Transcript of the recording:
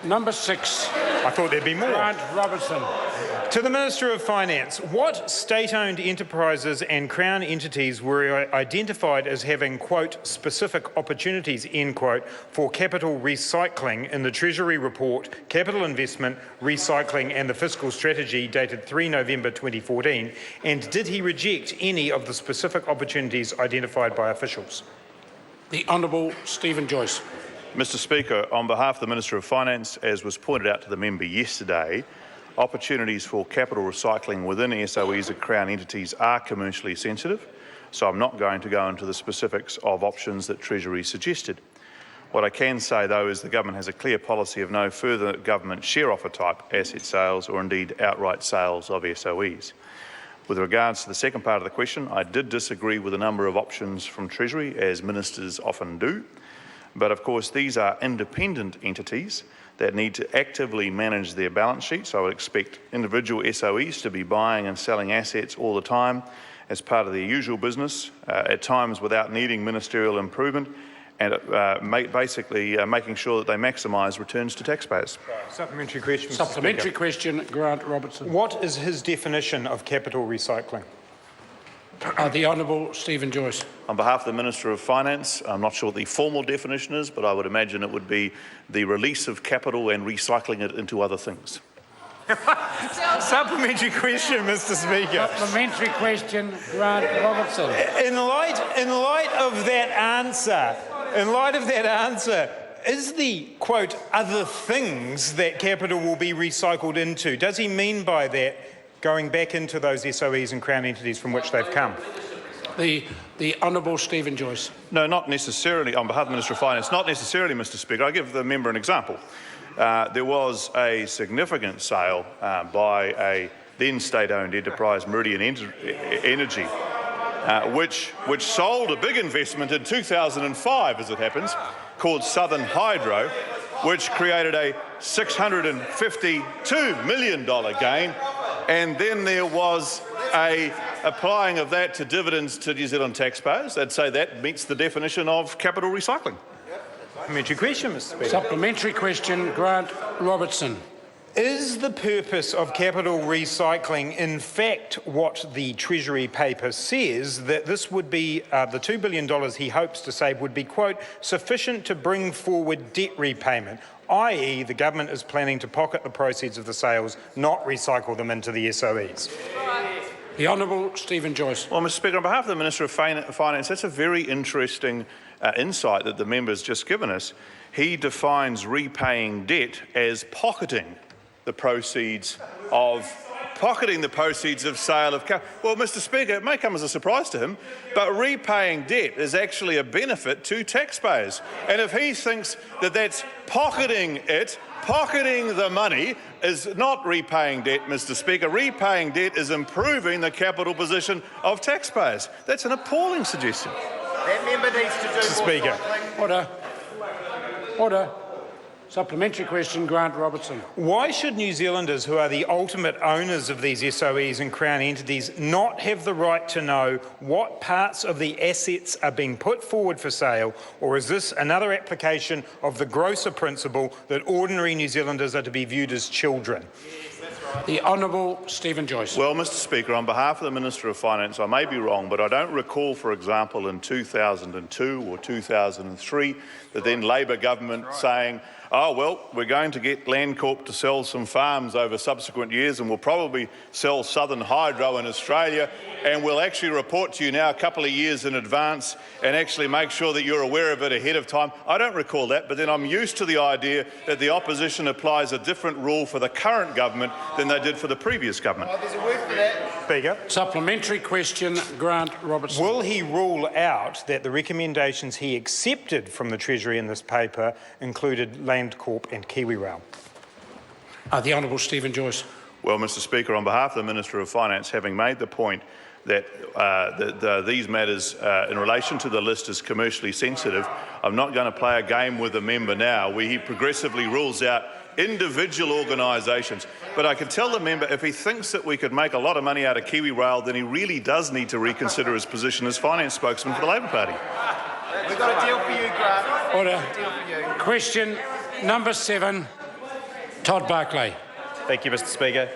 Number 6. I thought there'd be more. Grant Robertson. To the Minister of Finance, what state-owned enterprises and Crown entities were identified as having, quote, specific opportunities, end quote, for capital recycling in the Treasury report, Capital Investment, Recycling and the Fiscal Strategy dated 3 November 2014, and did he reject any of the specific opportunities identified by officials? The Honourable Stephen Joyce. Mr Speaker, on behalf of the Minister of Finance, as was pointed out to the member yesterday, opportunities for capital recycling within SOEs and Crown entities are commercially sensitive, so I'm not going to go into the specifics of options that Treasury suggested. What I can say, though, is the government has a clear policy of no further government share offer type asset sales or indeed outright sales of SOEs. With regards to the second part of the question, I did disagree with a number of options from Treasury, as ministers often do. But of course, these are independent entities that need to actively manage their balance sheets. So I would expect individual SOEs to be buying and selling assets all the time as part of their usual business, at times without needing ministerial improvement, and basically making sure that they maximise returns to taxpayers. Supplementary question, Mr. Supplementary Speaker. question, Grant Robertson. What is his definition of capital recycling? The Honourable Stephen Joyce. On behalf of the Minister of Finance, I'm not sure what the formal definition is, but I would imagine it would be the release of capital and recycling it into other things. Supplementary question, Mr. Speaker. Supplementary question, Grant Robertson. In light of that answer, is the, quote, other things that capital will be recycled into, does he mean by that going back into those SOEs and Crown entities from which they've come? The Honourable Stephen Joyce. No, not necessarily. On behalf of the Minister of Finance, not necessarily, Mr Speaker. I'll give the member an example. There was a significant sale by a then state-owned enterprise, Meridian Energy, which sold a big investment in 2005, as it happens, called Southern Hydro, which created a $652 million gain. And then there was a applying of that to dividends to New Zealand taxpayers. They'd say that meets the definition of capital recycling. Supplementary question, Mr. Speaker. Supplementary question, Grant Robertson. Is the purpose of capital recycling in fact what the Treasury paper says, that this would be, the $2 billion he hopes to save would be, quote, sufficient to bring forward debt repayment, i.e. the government is planning to pocket the proceeds of the sales, not recycle them into the SOEs? The Honourable Stephen Joyce. Well, Mr Speaker, on behalf of the Minister of Finance, that's a very interesting insight that the member's just given us. He defines repaying debt as pocketing the proceeds of sale of capital. Well, Mr Speaker, it may come as a surprise to him, but repaying debt is actually a benefit to taxpayers. And if he thinks that that's pocketing the money is not repaying debt, Mr Speaker. Repaying debt is improving the capital position of taxpayers. That's an appalling suggestion. That member needs to do Mr. Speaker. Order. Order. Supplementary question, Grant Robertson. Why should New Zealanders, who are the ultimate owners of these SOEs and Crown entities, not have the right to know what parts of the assets are being put forward for sale, or is this another application of the grosser principle that ordinary New Zealanders are to be viewed as children? The Honourable Stephen Joyce. Well, Mr Speaker, on behalf of the Minister of Finance, I may be wrong, but I don't recall, for example, in 2002 or 2003, the then Labor government saying, oh, well, we're going to get Landcorp to sell some farms over subsequent years and we'll probably sell Southern Hydro in Australia, and we'll actually report to you now a couple of years in advance and actually make sure that you're aware of it ahead of time. I don't recall that, but then I'm used to the idea that the opposition applies a different rule for the current government than they did for the previous government. Oh, there's a word for that. Speaker. Supplementary question, Grant Robertson. Will he rule out that the recommendations he accepted from the Treasury in this paper included Landcorp and KiwiRail? The Honourable Stephen Joyce. Well, Mr Speaker, on behalf of the Minister of Finance, having made the point that these matters in relation to the list is commercially sensitive, I'm not going to play a game with the member now where he progressively rules out individual organisations. But I can tell the member, if he thinks that we could make a lot of money out of KiwiRail, then he really does need to reconsider his position as finance spokesman for the Labor Party. We've got a deal for you, Grant. Order. Deal for you. Question Number 7, Todd Barclay. Thank you, Mr Speaker.